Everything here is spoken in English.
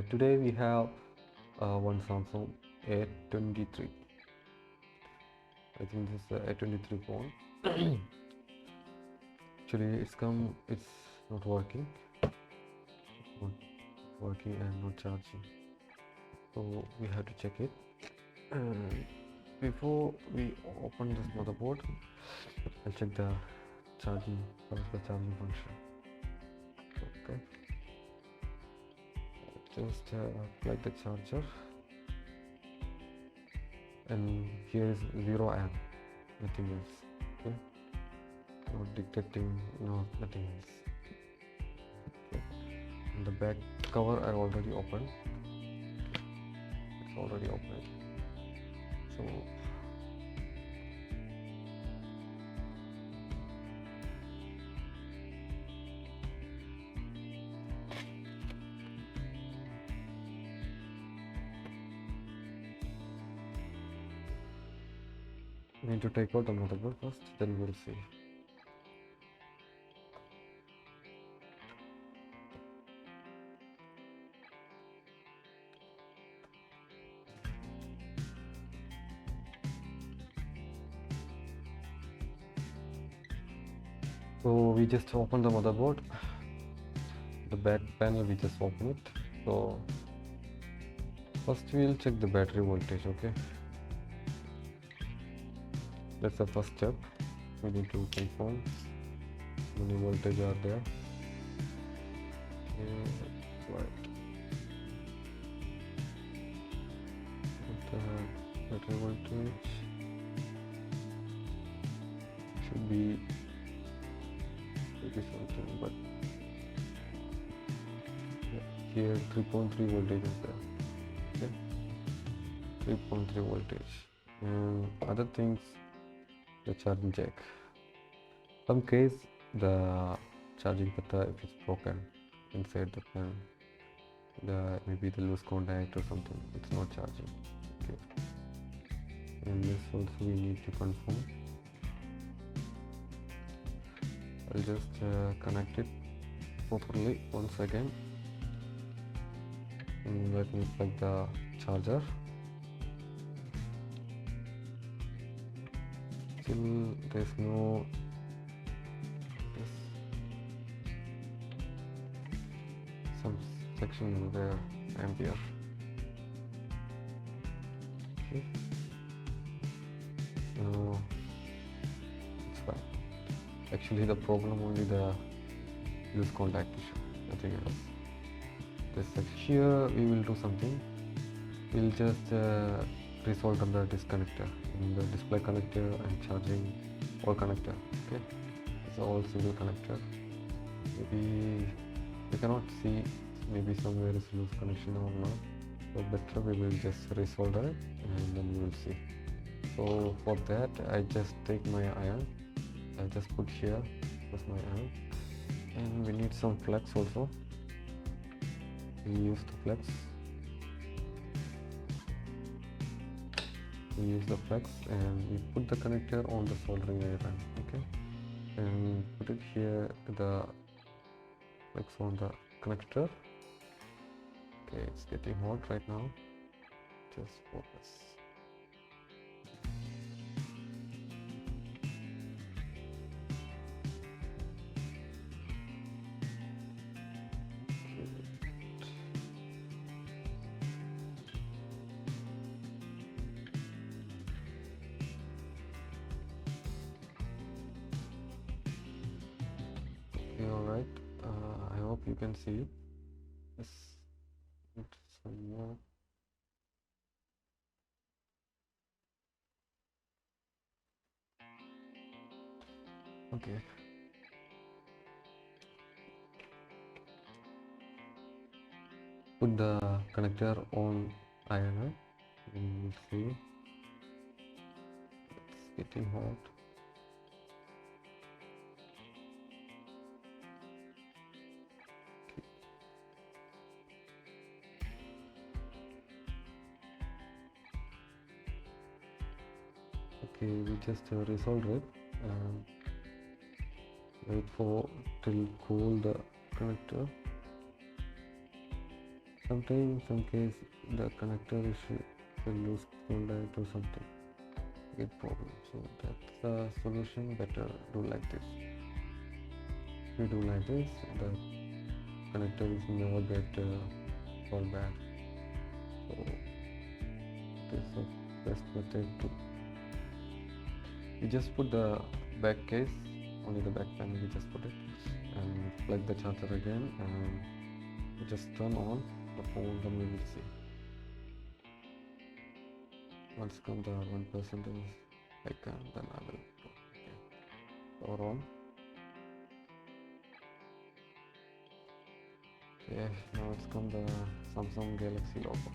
Today we have one Samsung A23. I think this is a A23 phone. Actually, it's not working. It's not working and not charging. So we have to check it. And before we open this motherboard, I'll check the charging. What is the charging function? Okay. Just plug the charger, and here is 0 amp, nothing else. Okay, not detecting, no, nothing else. Okay. And the back cover I already opened. It's already open. So we need to take out the motherboard first, then we'll see. So we just open the motherboard, the back panel, we just open it. So first we'll check the battery voltage. Okay, that's the first step. We need to confirm how many voltage are there. Okay, right. The battery voltage should be something, but here 3.3 voltage is there. Okay, 3.3 voltage. And other things, the charging jack. Some case the charging pata, if it's broken inside the pan, maybe the loose contact or something, it's not charging. Okay, and this also we need to confirm. I'll just connect it properly once again. And let me plug the charger. Still there's no some section where ampere. Okay, no, it's fine. Actually the problem only the loose contact issue, nothing else. This section here we will do something. We'll just resolder the disconnector in the display connector and charging all connector. Okay, it's all single connector. Maybe we cannot see, maybe somewhere is loose connection or not, so better we will just resolder it and then we will see. So for that I just take my iron, I just put here, that's my iron, and we need some flex also. We use the flex. We use the flex and we put the connector on the soldering iron. Okay, and put it here, the flex on the connector. Okay, it's getting hot right now. Just focus. Okay, all right. I hope you can see it. Yes. Some more. Okay. Put the connector on iron, and we'll see. It's getting hot. Okay, we just resolve it and wait for till cool the connector. sometimes some case the connector is will lose contact or something, get problem. So that's the solution. Better do like this. If you do like this, the connector is never get all bad. So this is the best method to. You just put the back case, only the back panel. You just put it and plug the charger again, and you just turn on the phone. Then we will see. Once come the 1% icon, then I will do. Okay. Power on. Okay, now it's come the Samsung Galaxy logo.